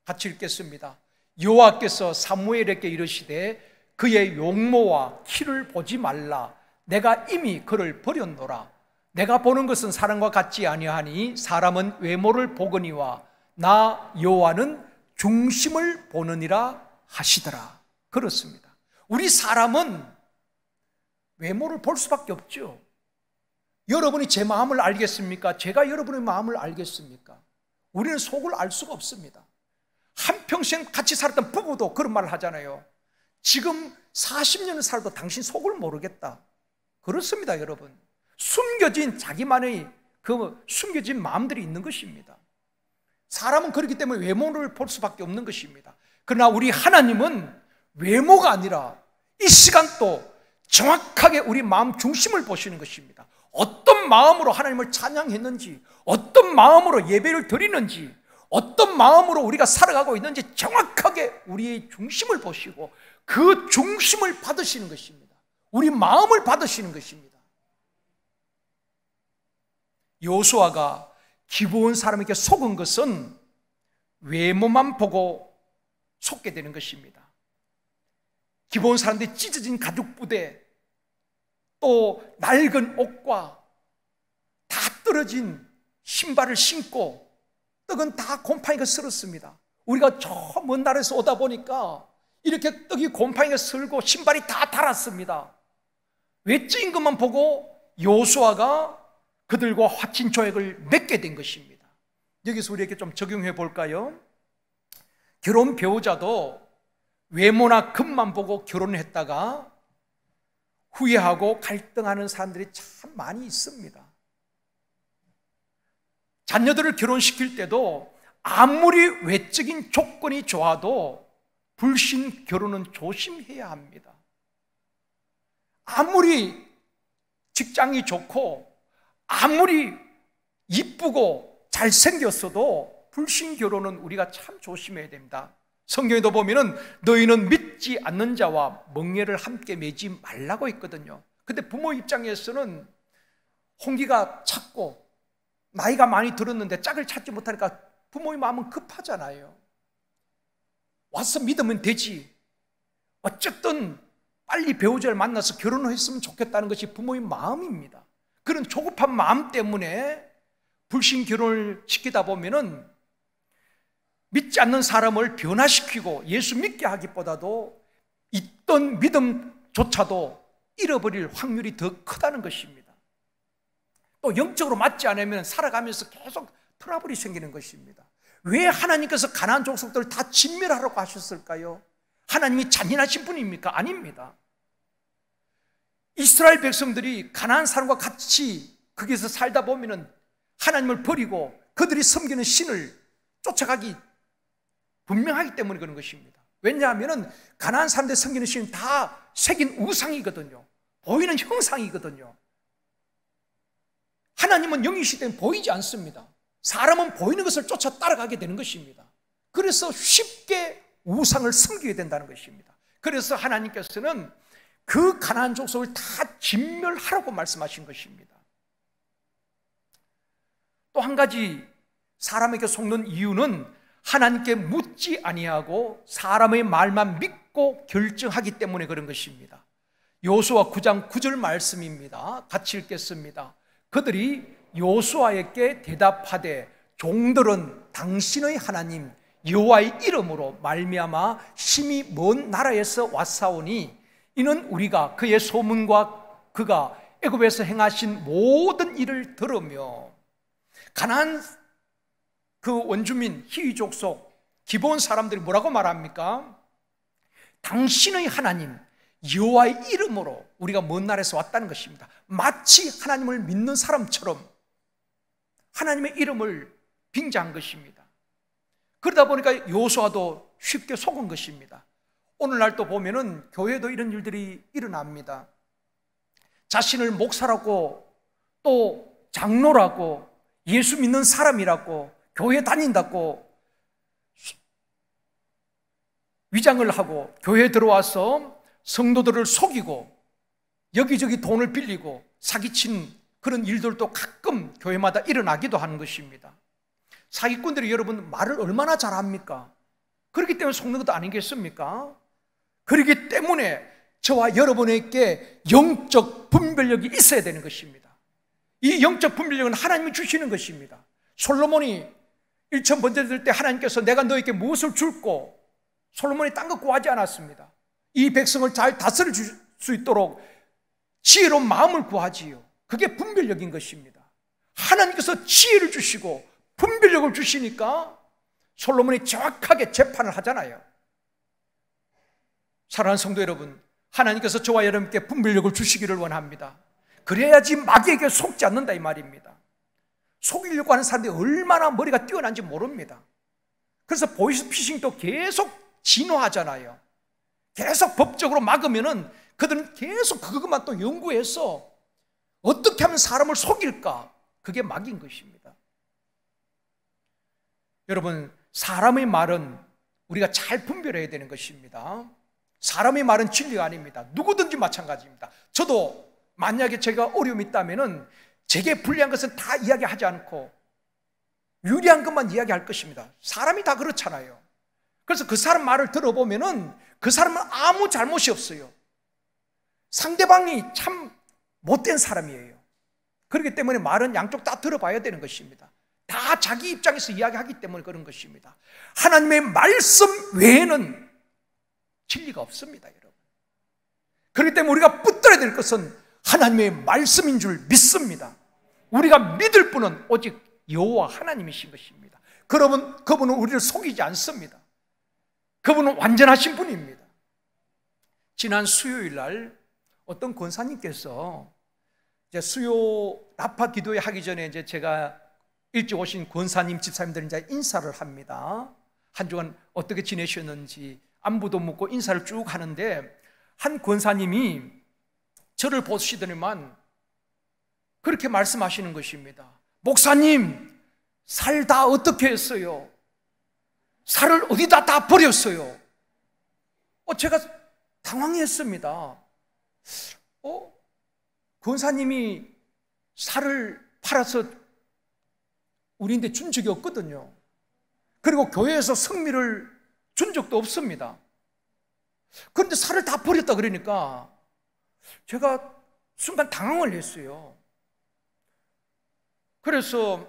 같이 읽겠습니다. 여호와께서 사무엘에게 이르시되 그의 용모와 키를 보지 말라. 내가 이미 그를 버렸노라. 내가 보는 것은 사람과 같지 아니하니 사람은 외모를 보거니와 나 여호와는 중심을 보느니라 하시더라. 그렇습니다. 우리 사람은 외모를 볼 수밖에 없죠. 여러분이 제 마음을 알겠습니까? 제가 여러분의 마음을 알겠습니까? 우리는 속을 알 수가 없습니다. 한평생 같이 살았던 부부도 그런 말을 하잖아요. 지금 40년을 살아도 당신 속을 모르겠다. 그렇습니다, 여러분. 숨겨진 자기만의 그 숨겨진 마음들이 있는 것입니다. 사람은 그렇기 때문에 외모를 볼 수밖에 없는 것입니다. 그러나 우리 하나님은 외모가 아니라 이 시간도 정확하게 우리 마음 중심을 보시는 것입니다. 어떤 마음으로 하나님을 찬양했는지, 어떤 마음으로 예배를 드리는지, 어떤 마음으로 우리가 살아가고 있는지 정확하게 우리의 중심을 보시고 그 중심을 받으시는 것입니다. 우리 마음을 받으시는 것입니다. 여호수아가 기브온 사람에게 속은 것은 외모만 보고 속게 되는 것입니다. 기브온 사람들이 찢어진 가죽 부대, 또 낡은 옷과 다 떨어진 신발을 신고 떡은 다 곰팡이가 쓸었습니다. 우리가 저 먼 나라에서 오다 보니까 이렇게 떡이 곰팡이가 쓸고 신발이 다 닳았습니다. 외적인 것만 보고 여호수아가 그들과 화친 조약을 맺게 된 것입니다. 여기서 우리에게 좀 적용해 볼까요? 결혼 배우자도 외모나 겉만 보고 결혼을 했다가 후회하고 갈등하는 사람들이 참 많이 있습니다. 자녀들을 결혼시킬 때도 아무리 외적인 조건이 좋아도 불신 결혼은 조심해야 합니다. 아무리 직장이 좋고 아무리 이쁘고 잘생겼어도 불신 결혼은 우리가 참 조심해야 됩니다. 성경에도 보면은 너희는 믿지 않는 자와 멍에를 함께 매지 말라고 했거든요. 근데 부모 입장에서는 홍기가 찼고 나이가 많이 들었는데 짝을 찾지 못하니까 부모의 마음은 급하잖아요. 와서 믿으면 되지. 어쨌든 빨리 배우자를 만나서 결혼을 했으면 좋겠다는 것이 부모의 마음입니다. 그런 조급한 마음 때문에 불신 결혼을 시키다 보면은 믿지 않는 사람을 변화시키고 예수 믿게 하기보다도 있던 믿음조차도 잃어버릴 확률이 더 크다는 것입니다. 또 영적으로 맞지 않으면 살아가면서 계속 트러블이 생기는 것입니다. 왜 하나님께서 가나안 족속들을 다 진멸하라고 하셨을까요? 하나님이 잔인하신 분입니까? 아닙니다. 이스라엘 백성들이 가나안 사람과 같이 거기서 살다 보면은 하나님을 버리고 그들이 섬기는 신을 쫓아가기 분명하기 때문에 그런 것입니다. 왜냐하면 가나안 사람들이 섬기는 신은 다 새긴 우상이거든요. 보이는 형상이거든요. 하나님은 영이시기 때문에 보이지 않습니다. 사람은 보이는 것을 쫓아 따라가게 되는 것입니다. 그래서 쉽게 우상을 섬기게 된다는 것입니다. 그래서 하나님께서는 그 가나안 족속을 다 진멸하라고 말씀하신 것입니다. 또 한 가지 사람에게 속는 이유는 하나님께 묻지 아니하고 사람의 말만 믿고 결정하기 때문에 그런 것입니다. 여호수아 9장 9절 말씀입니다. 같이 읽겠습니다. 그들이 여호수아에게 대답하되 종들은 당신의 하나님 여호와의 이름으로 말미암아 심히 먼 나라에서 왔사오니 이는 우리가 그의 소문과 그가 애굽에서 행하신 모든 일을 들으며 가나안 그 원주민 히위 족속 기브온 사람들이 뭐라고 말합니까? 당신의 하나님 여호와의 이름으로 우리가 먼 나라에서 왔다는 것입니다. 마치 하나님을 믿는 사람처럼 하나님의 이름을 빙자한 것입니다. 그러다 보니까 여호수아도 쉽게 속은 것입니다. 오늘날 또 보면은 교회도 이런 일들이 일어납니다. 자신을 목사라고 또 장로라고 예수 믿는 사람이라고 교회 다닌다고 위장을 하고 교회에 들어와서 성도들을 속이고 여기저기 돈을 빌리고 사기친 그런 일들도 가끔 교회마다 일어나기도 하는 것입니다. 사기꾼들이 여러분 말을 얼마나 잘합니까? 그렇기 때문에 속는 것도 아니겠습니까? 그렇기 때문에 저와 여러분에게 영적 분별력이 있어야 되는 것입니다. 이 영적 분별력은 하나님이 주시는 것입니다. 솔로몬이 일천 번제 드릴 때 하나님께서 내가 너에게 무엇을 줄고 솔로몬이 딴 거 구하지 않았습니다. 이 백성을 잘 다스릴 수 있도록 지혜로운 마음을 구하지요. 그게 분별력인 것입니다. 하나님께서 지혜를 주시고 분별력을 주시니까 솔로몬이 정확하게 재판을 하잖아요. 사랑하는 성도 여러분, 하나님께서 저와 여러분께 분별력을 주시기를 원합니다. 그래야지 마귀에게 속지 않는다 이 말입니다. 속이려고 하는 사람들이 얼마나 머리가 뛰어난지 모릅니다. 그래서 보이스피싱도 계속 진화하잖아요. 계속 법적으로 막으면은 그들은 계속 그것만 또 연구해서 어떻게 하면 사람을 속일까? 그게 마귀인 것입니다. 여러분, 사람의 말은 우리가 잘 분별해야 되는 것입니다. 사람의 말은 진리가 아닙니다. 누구든지 마찬가지입니다. 저도 만약에 제가 어려움이 있다면은 제게 불리한 것은 다 이야기하지 않고 유리한 것만 이야기할 것입니다. 사람이 다 그렇잖아요. 그래서 그 사람 말을 들어보면은 그 사람은 아무 잘못이 없어요. 상대방이 참 못된 사람이에요. 그렇기 때문에 말은 양쪽 다 들어봐야 되는 것입니다. 다 자기 입장에서 이야기하기 때문에 그런 것입니다. 하나님의 말씀 외에는 진리가 없습니다, 여러분. 그렇기 때문에 우리가 붙들어야 될 것은 하나님의 말씀인 줄 믿습니다. 우리가 믿을 분은 오직 여호와 하나님이신 것입니다. 그분은 우리를 속이지 않습니다. 그분은 완전하신 분입니다. 지난 수요일 날 어떤 권사님께서 이제 수요 나파 기도회 하기 전에 이제 제가 일찍 오신 권사님 집사님들 이제 인사를 합니다. 한 주간 어떻게 지내셨는지 안부도 묻고 인사를 쭉 하는데 한 권사님이 저를 보시더니만 그렇게 말씀하시는 것입니다. 목사님, 살 다 어떻게 했어요? 살을 어디다 다 버렸어요? 제가 당황했습니다. 권사님이 살을 팔아서 우리한테 준 적이 없거든요. 그리고 교회에서 성미를 준 적도 없습니다. 그런데 살을 다 버렸다 그러니까 제가 순간 당황을 했어요. 그래서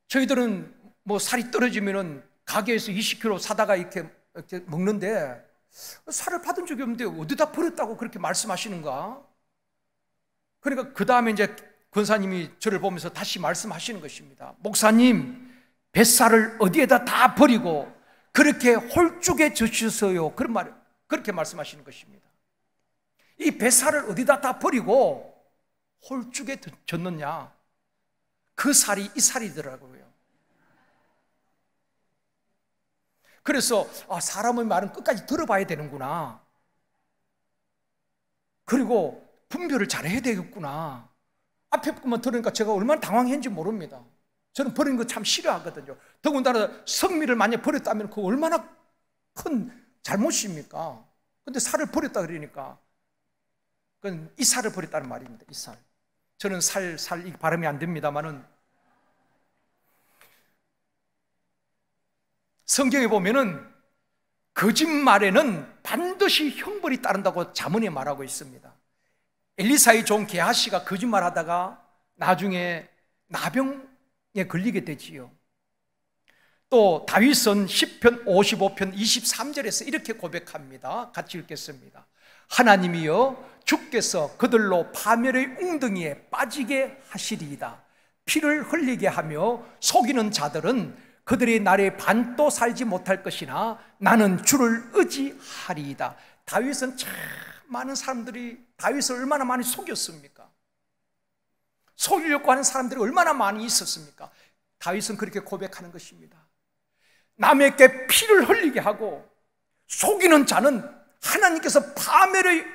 저희들은 뭐 살이 떨어지면은 가게에서 20kg 사다가 이렇게 먹는데 살을 받은 적이 없는데 어디다 버렸다고 그렇게 말씀하시는가? 그러니까 그 다음에 이제 권사님이 저를 보면서 다시 말씀하시는 것입니다. 목사님, 뱃살을 어디에다 다 버리고 그렇게 홀쭉해 졌어요. 그렇게 말씀하시는 것입니다. 이 뱃살을 어디다 다 버리고 홀쭉해 졌느냐? 그 살이 이 살이더라고요. 그래서 사람의 말은 끝까지 들어봐야 되는구나. 그리고 분별을 잘해야 되겠구나. 앞에 것만 들으니까 제가 얼마나 당황했는지 모릅니다. 저는 버리는 거 참 싫어하거든요. 더군다나 성미를 만약 버렸다면 그거 얼마나 큰 잘못입니까? 근데 살을 버렸다 그러니까 그건 이 살을 버렸다는 말입니다. 이 살. 저는 살 이 발음이 안 됩니다만은 성경에 보면은 거짓말에는 반드시 형벌이 따른다고 잠언에 말하고 있습니다. 엘리사의 종 게하시가 거짓말하다가 나중에 나병에 걸리게 되지요. 또 다윗은 시편 55편 23절에서 이렇게 고백합니다. 같이 읽겠습니다. 하나님이여 주께서 그들로 파멸의 웅덩이에 빠지게 하시리이다. 피를 흘리게 하며 속이는 자들은 그들의 날에 반도 살지 못할 것이나 나는 주를 의지하리이다. 다윗은 참 많은 사람들이 다윗을 얼마나 많이 속였습니까? 속이려고 하는 사람들이 얼마나 많이 있었습니까? 다윗은 그렇게 고백하는 것입니다. 남에게 피를 흘리게 하고 속이는 자는 하나님께서 파멸의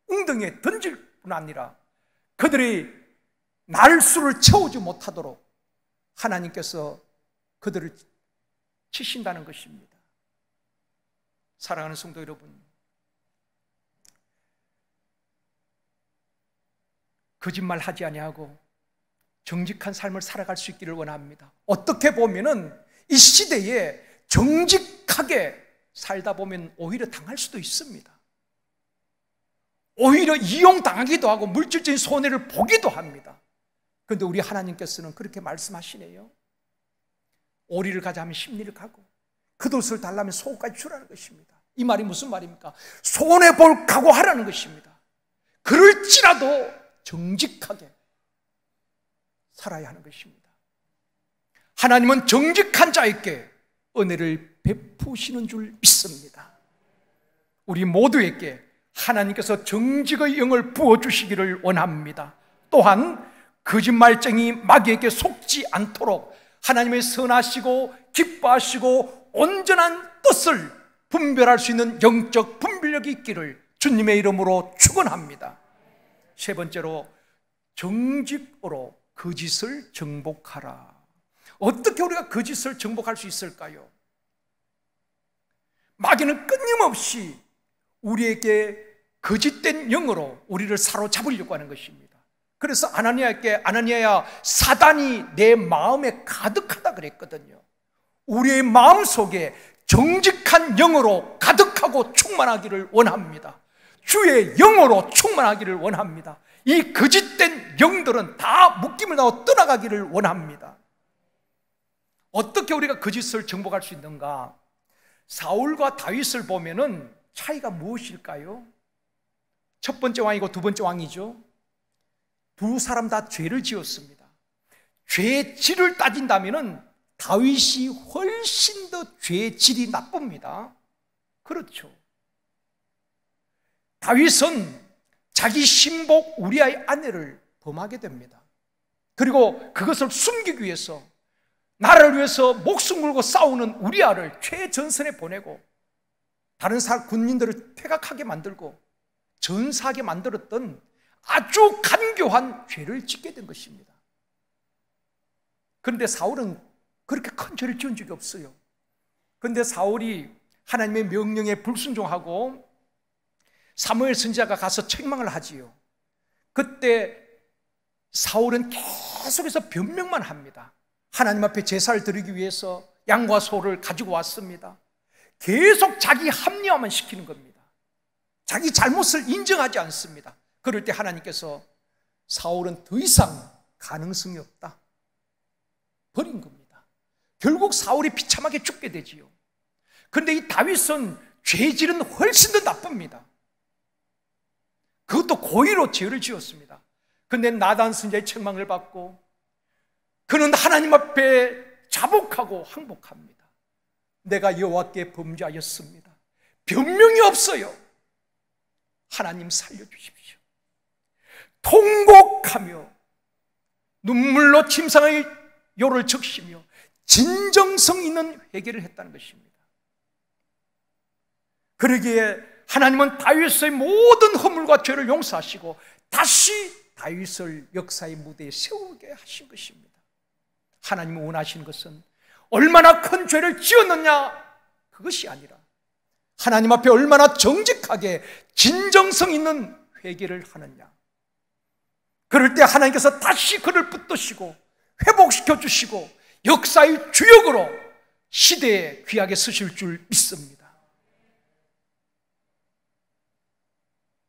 웅덩이에 던질 뿐 아니라 그들의 날수를 채우지 못하도록 하나님께서 그들을 치신다는 것입니다. 사랑하는 성도 여러분, 거짓말 하지 아니하고 정직한 삶을 살아갈 수 있기를 원합니다. 어떻게 보면은 이 시대에 정직하게 살다 보면 오히려 당할 수도 있습니다. 오히려 이용당하기도 하고 물질적인 손해를 보기도 합니다. 그런데 우리 하나님께서는 그렇게 말씀하시네요. 오리를 가자면 십리를 가고 겉옷을 달라면 속옷까지 주라는 것입니다. 이 말이 무슨 말입니까? 손해볼 각오하라는 것입니다. 그럴지라도 정직하게 살아야 하는 것입니다. 하나님은 정직한 자에게 은혜를 베푸시는 줄 믿습니다. 우리 모두에게 하나님께서 정직의 영을 부어주시기를 원합니다. 또한 거짓말쟁이 마귀에게 속지 않도록 하나님의 선하시고 기뻐하시고 온전한 뜻을 분별할 수 있는 영적 분별력이 있기를 주님의 이름으로 축원합니다. 세 번째로, 정직으로 거짓을 정복하라. 어떻게 우리가 거짓을 정복할 수 있을까요? 마귀는 끊임없이 우리에게 거짓된 영으로 우리를 사로잡으려고 하는 것입니다. 그래서 아나니아에게, 아나니아야, 사단이 내 마음에 가득하다 그랬거든요. 우리의 마음속에 정직한 영으로 가득하고 충만하기를 원합니다. 주의 영으로 충만하기를 원합니다. 이 거짓된 영들은 다 묶임을 나고 떠나가기를 원합니다. 어떻게 우리가 거짓을 정복할 수 있는가? 사울과 다윗을 보면은 차이가 무엇일까요? 첫 번째 왕이고 두 번째 왕이죠. 두 사람 다 죄를 지었습니다. 죄의 질을 따진다면은 다윗이 훨씬 더 죄의 질이 나쁩니다. 그렇죠. 다윗은 자기 신복 우리아의 아내를 범하게 됩니다. 그리고 그것을 숨기기 위해서 나라를 위해서 목숨 걸고 싸우는 우리아를 최전선에 보내고 다른 군인들을 퇴각하게 만들고 전사하게 만들었던 아주 간교한 죄를 짓게 된 것입니다. 그런데 사울은 그렇게 큰 죄를 지은 적이 없어요. 그런데 사울이 하나님의 명령에 불순종하고 사무엘 선지자가 가서 책망을 하지요. 그때 사울은 계속해서 변명만 합니다. 하나님 앞에 제사를 드리기 위해서 양과 소를 가지고 왔습니다. 계속 자기 합리화만 시키는 겁니다. 자기 잘못을 인정하지 않습니다. 그럴 때 하나님께서 사울은 더 이상 가능성이 없다, 버린 겁니다. 결국 사울이 비참하게 죽게 되지요. 그런데 이 다윗은 죄질은 훨씬 더 나쁩니다. 그것도 고의로 죄를 지었습니다. 그런데 나단 선지자의 책망을 받고 그는 하나님 앞에 자복하고 항복합니다. 내가 여호와께 범죄하였습니다. 변명이 없어요. 하나님 살려주십시오. 통곡하며 눈물로 침상의 요를 적시며 진정성 있는 회개를 했다는 것입니다. 그러기에 하나님은 다윗의 모든 허물과 죄를 용서하시고 다시 다윗을 역사의 무대에 세우게 하신 것입니다. 하나님이 원하시는 것은 얼마나 큰 죄를 지었느냐, 그것이 아니라 하나님 앞에 얼마나 정직하게 진정성 있는 회개를 하느냐. 그럴 때 하나님께서 다시 그를 붙드시고 회복시켜 주시고 역사의 주역으로 시대에 귀하게 쓰실 줄 믿습니다.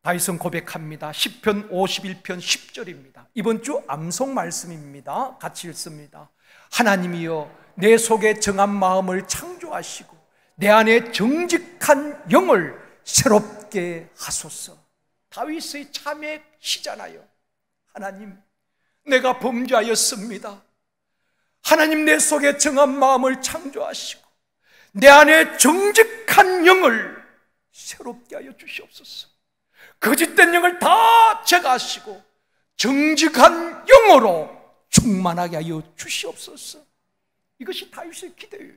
다윗은 고백합니다. 시편 51편 10절입니다. 이번 주 암송 말씀입니다. 같이 읽습니다. 하나님이여 내 속에 정한 마음을 창조하시고 내 안에 정직한 영을 새롭게 하소서. 다윗의 참회 시잖아요. 하나님, 내가 범죄하였습니다. 하나님, 내 속에 정한 마음을 창조하시고 내 안에 정직한 영을 새롭게 하여 주시옵소서. 거짓된 영을 다 제거하시고 정직한 영으로 충만하게 하여 주시옵소서. 이것이 다윗의 기도예요.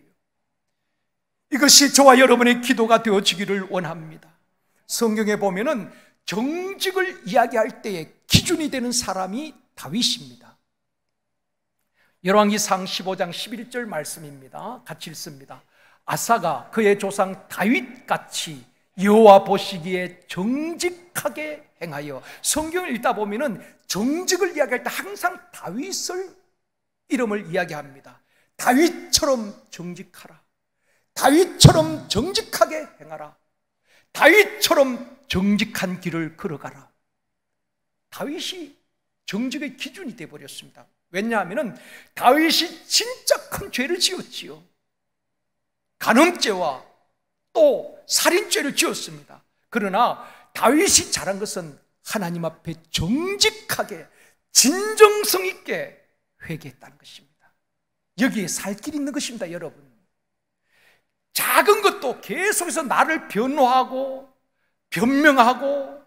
이것이 저와 여러분의 기도가 되어지기를 원합니다. 성경에 보면은 정직을 이야기할 때에 기준이 되는 사람이 다윗입니다. 열왕기상 15장 11절 말씀입니다. 같이 읽습니다. 아사가 그의 조상 다윗같이 여호와 보시기에 정직하게 행하여. 성경을 읽다 보면은 정직을 이야기할 때 항상 다윗을 이름을 이야기합니다. 다윗처럼 정직하라. 다윗처럼 정직하게 행하라. 다윗처럼 정직한 길을 걸어가라. 다윗이 정직의 기준이 되어버렸습니다. 왜냐하면 다윗이 진짜 큰 죄를 지었지요. 간음죄와 또 살인죄를 지었습니다. 그러나 다윗이 잘한 것은 하나님 앞에 정직하게 진정성 있게 회개했다는 것입니다. 여기에 살 길이 있는 것입니다. 여러분, 작은 것도 계속해서 나를 변호하고 변명하고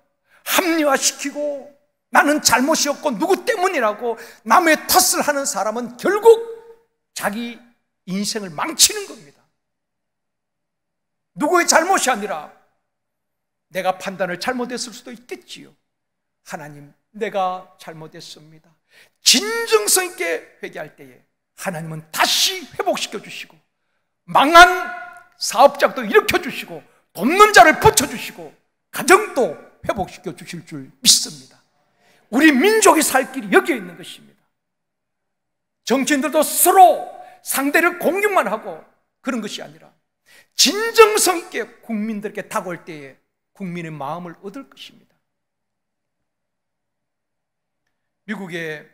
합리화시키고 나는 잘못이었고 누구 때문이라고 남의 탓을 하는 사람은 결국 자기 인생을 망치는 겁니다. 누구의 잘못이 아니라 내가 판단을 잘못했을 수도 있겠지요. 하나님, 내가 잘못했습니다. 진정성 있게 회개할 때에 하나님은 다시 회복시켜 주시고 망한 사업장도 일으켜 주시고 돕는 자를 붙여주시고 가정도 회복시켜 주실 줄 믿습니다. 우리 민족이 살 길이 여기에 있는 것입니다. 정치인들도 스스로 상대를 공격만 하고 그런 것이 아니라 진정성 있게 국민들에게 다가올 때에 국민의 마음을 얻을 것입니다. 미국에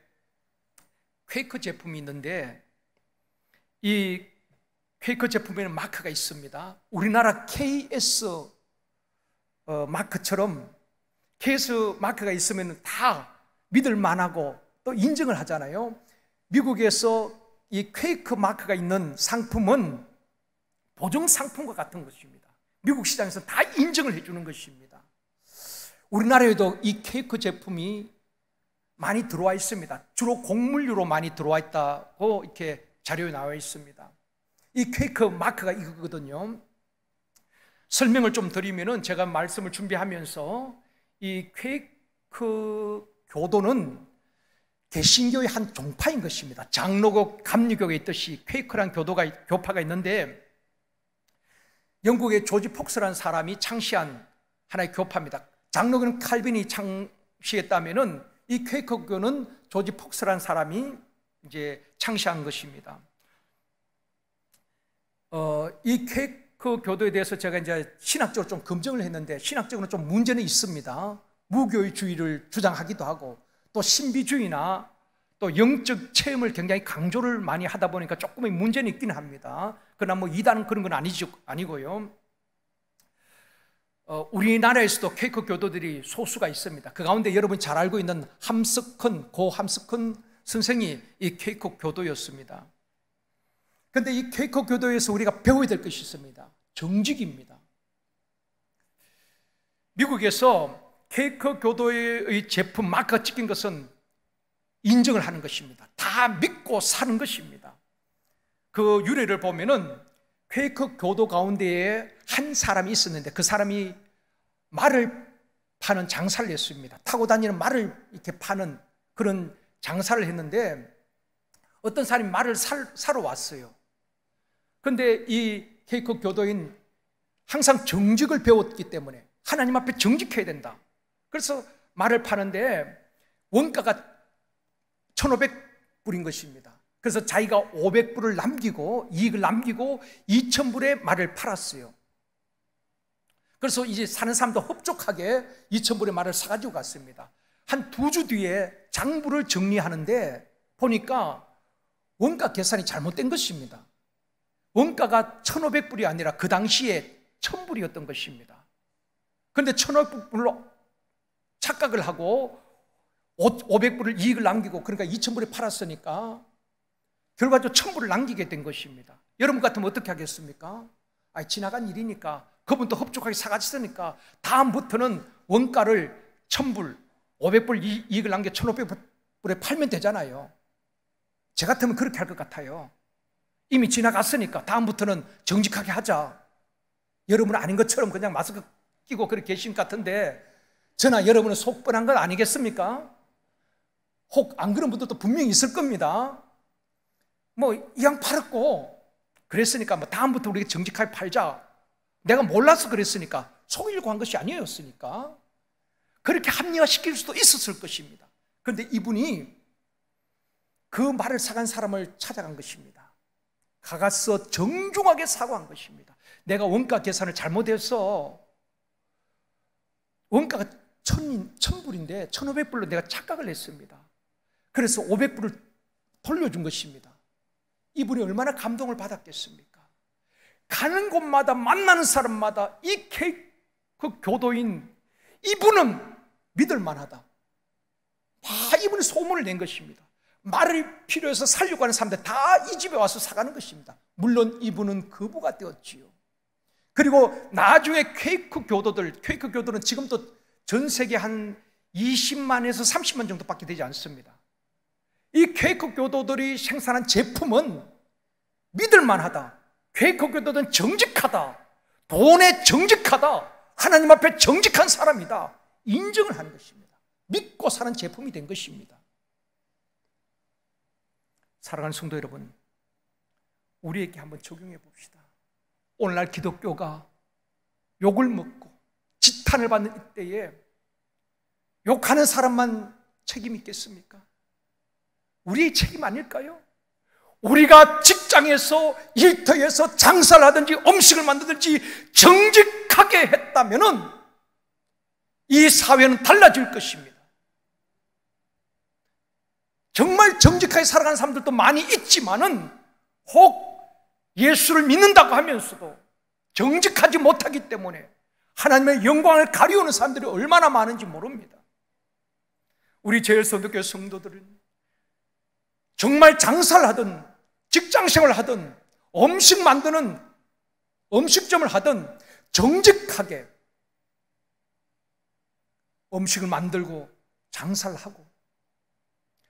퀘이커 제품이 있는데 이 퀘이커 제품에는 마크가 있습니다. 우리나라 KS 마크처럼 KS 마크가 있으면 다 믿을 만하고 또 인정을 하잖아요. 미국에서 이 퀘이커 마크가 있는 상품은 보증 상품과 같은 것입니다. 미국 시장에서 다 인정을 해주는 것입니다. 우리나라에도 이 퀘이커 제품이 많이 들어와 있습니다. 주로 곡물류로 많이 들어와 있다고 이렇게 자료에 나와 있습니다. 이 퀘이커 마크가 이거거든요. 설명을 좀 드리면은 제가 말씀을 준비하면서 이 퀘이커 교도는 개신교의 한 종파인 것입니다. 장로교, 감리교에 있듯이 퀘이커라는 교파가 있는데 영국의 조지 폭스라는 사람이 창시한 하나의 교파입니다. 장로교는 칼빈이 창시했다면은 이 퀘이커교는 조지 폭스라는 사람이 이제 창시한 것입니다. 이 퀘이커 교도에 대해서 제가 이제 신학적으로 좀 검증을 했는데 신학적으로 좀 문제는 있습니다. 무교의주의를 주장하기도 하고 또 신비주의나 또 영적 체험을 굉장히 강조를 많이 하다 보니까 조금의 문제는 있긴 합니다. 그러나 뭐 이단은 그런 건 아니고요. 우리나라에서도 퀘이커 교도들이 소수가 있습니다. 그 가운데 여러분이 잘 알고 있는 고 함스큰 선생이 이 퀘이커 교도였습니다. 그런데 이 퀘이커 교도에서 우리가 배워야 될 것이 있습니다. 정직입니다. 미국에서 퀘이커 교도의 제품 마크가 찍힌 것은 인정을 하는 것입니다. 다 믿고 사는 것입니다. 그 유래를 보면은 퀘이커 교도 가운데에 한 사람이 있었는데 그 사람이 말을 파는 장사를 했습니다. 타고 다니는 말을 이렇게 파는 그런 장사를 했는데 어떤 사람이 말을 사러 왔어요. 그런데 이 퀘이커 교도인 항상 정직을 배웠기 때문에 하나님 앞에 정직해야 된다. 그래서 말을 파는데 원가가 1,500불인 것입니다. 그래서 자기가 500불을 남기고 이익을 남기고 2,000불에 말을 팔았어요. 그래서 이제 사는 사람도 흡족하게 2,000불의 말을 사가지고 갔습니다. 한 2주 뒤에 장부를 정리하는데 보니까 원가 계산이 잘못된 것입니다. 원가가 1,500불이 아니라 그 당시에 1,000불이었던 것입니다. 그런데 1,500불로 착각을 하고 500불을 이익을 남기고, 그러니까 2,000불에 팔았으니까 결과적으로 1,000불을 남기게 된 것입니다. 여러분 같으면 어떻게 하겠습니까? 지나간 일이니까, 그분도 흡족하게 사가셨으니까 다음부터는 원가를 1,000불, 500불 이익을 남겨 1,500불에 팔면 되잖아요. 제 같으면 그렇게 할 것 같아요. 이미 지나갔으니까 다음부터는 정직하게 하자. 여러분은 아닌 것처럼 그냥 마스크 끼고 그렇게 계신 것 같은데, 저나 여러분은 속 뻔한 건 아니겠습니까? 혹 안 그런 분들도 분명히 있을 겁니다. 이왕 팔았고 그랬으니까 다음부터 우리가 정직하게 팔자. 내가 몰라서 그랬으니까, 속이려고 한 것이 아니었으니까 그렇게 합리화시킬 수도 있었을 것입니다. 그런데 이분이 그 말을 사간 사람을 찾아간 것입니다. 가서 정중하게 사과한 것입니다. 내가 원가 계산을 잘못해서, 원가가 1,000불인데 1,500불로 내가 착각을 했습니다. 그래서 500불을 돌려준 것입니다. 이분이 얼마나 감동을 받았겠습니까? 가는 곳마다 만나는 사람마다 이 그 교도인 이분은 믿을 만하다. 이분이 소문을 낸 것입니다. 말을 필요해서 살려고 하는 사람들 다 이 집에 와서 사가는 것입니다. 물론 이분은 거부가 되었지요. 그리고 나중에 퀘이크 교도는 지금도 전 세계 한 20만에서 30만 정도밖에 되지 않습니다. 이 퀘이크 교도들이 생산한 제품은 믿을 만하다. 퀘이크 교도는 정직하다. 돈에 정직하다. 하나님 앞에 정직한 사람이다. 인정을 하는 것입니다. 믿고 사는 제품이 된 것입니다. 사랑하는 성도 여러분, 우리에게 한번 적용해 봅시다. 오늘날 기독교가 욕을 먹고 지탄을 받는 이때에 욕하는 사람만 책임이 있겠습니까? 우리의 책임 아닐까요? 우리가 직장에서, 일터에서 장사를 하든지 음식을 만들든지 정직하게 했다면 이 사회는 달라질 것입니다. 정말 정직하게 살아가는 사람들도 많이 있지만은, 혹 예수를 믿는다고 하면서도 정직하지 못하기 때문에 하나님의 영광을 가리우는 사람들이 얼마나 많은지 모릅니다. 우리 제일선교회 성도들은 정말 장사를 하든 직장생활을 하든 음식 만드는 음식점을 하든 정직하게 음식을 만들고 장사를 하고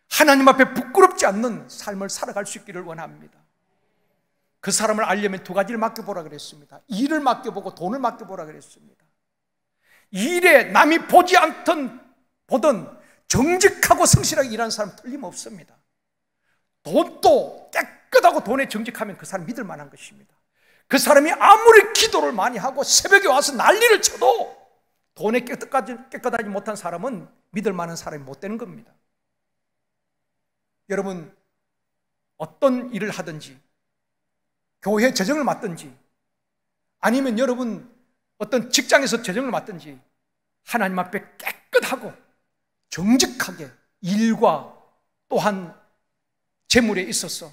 하나님 앞에 부끄럽지 않는 삶을 살아갈 수 있기를 원합니다. 그 사람을 알려면 2가지를 맡겨보라 그랬습니다. 일을 맡겨보고 돈을 맡겨보라 그랬습니다. 일에 남이 보지 않든 보든 정직하고 성실하게 일하는 사람 틀림없습니다. 돈도 깨끗하고 돈에 정직하면 그 사람 믿을 만한 것입니다. 그 사람이 아무리 기도를 많이 하고 새벽에 와서 난리를 쳐도 돈에 깨끗하지 못한 사람은 믿을 만한 사람이 못 되는 겁니다. 여러분, 어떤 일을 하든지 교회 재정을 맡든지 아니면 여러분 어떤 직장에서 재정을 맡든지 하나님 앞에 깨끗하고 정직하게 일과 또한 재물에 있어서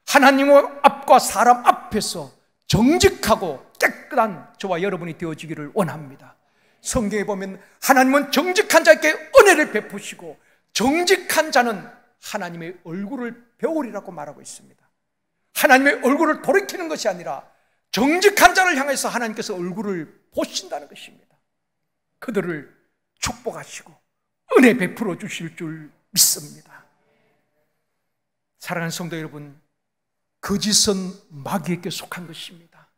하나님 앞과 사람 앞에서 정직하고 깨끗한 저와 여러분이 되어지기를 원합니다. 성경에 보면 하나님은 정직한 자에게 은혜를 베푸시고 정직한 자는 하나님의 얼굴을 배우리라고 말하고 있습니다. 하나님의 얼굴을 돌이키는 것이 아니라 정직한 자를 향해서 하나님께서 얼굴을 보신다는 것입니다. 그들을 축복하시고 은혜 베풀어 주실 줄 믿습니다. 사랑하는 성도 여러분, 거짓은 마귀에게 속한 것입니다.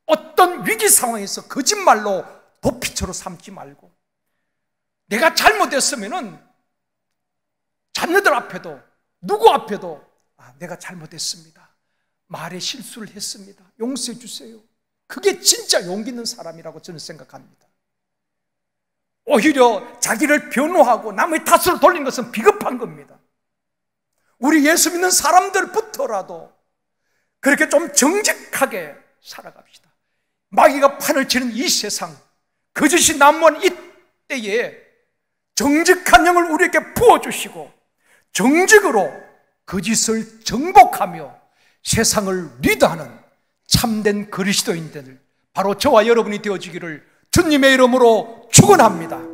어떤 위기 상황에서 거짓말로 도피처로 삼지 말고, 내가 잘못했으면은 자녀들 앞에도 누구 앞에도 내가 잘못했습니다, 말에 실수를 했습니다, 용서해 주세요, 그게 진짜 용기 있는 사람이라고 저는 생각합니다. 오히려 자기를 변호하고 남의 탓으로 돌린 것은 비겁한 겁니다. 우리 예수 믿는 사람들부터라도 그렇게 좀 정직하게 살아갑시다. 마귀가 판을 치는 이 세상, 거짓이 난무한 이때에 정직한 영을 우리에게 부어주시고 정직으로 거짓을 정복하며 세상을 리드하는 참된 그리스도인들, 바로 저와 여러분이 되어지기를 주님의 이름으로 축원합니다.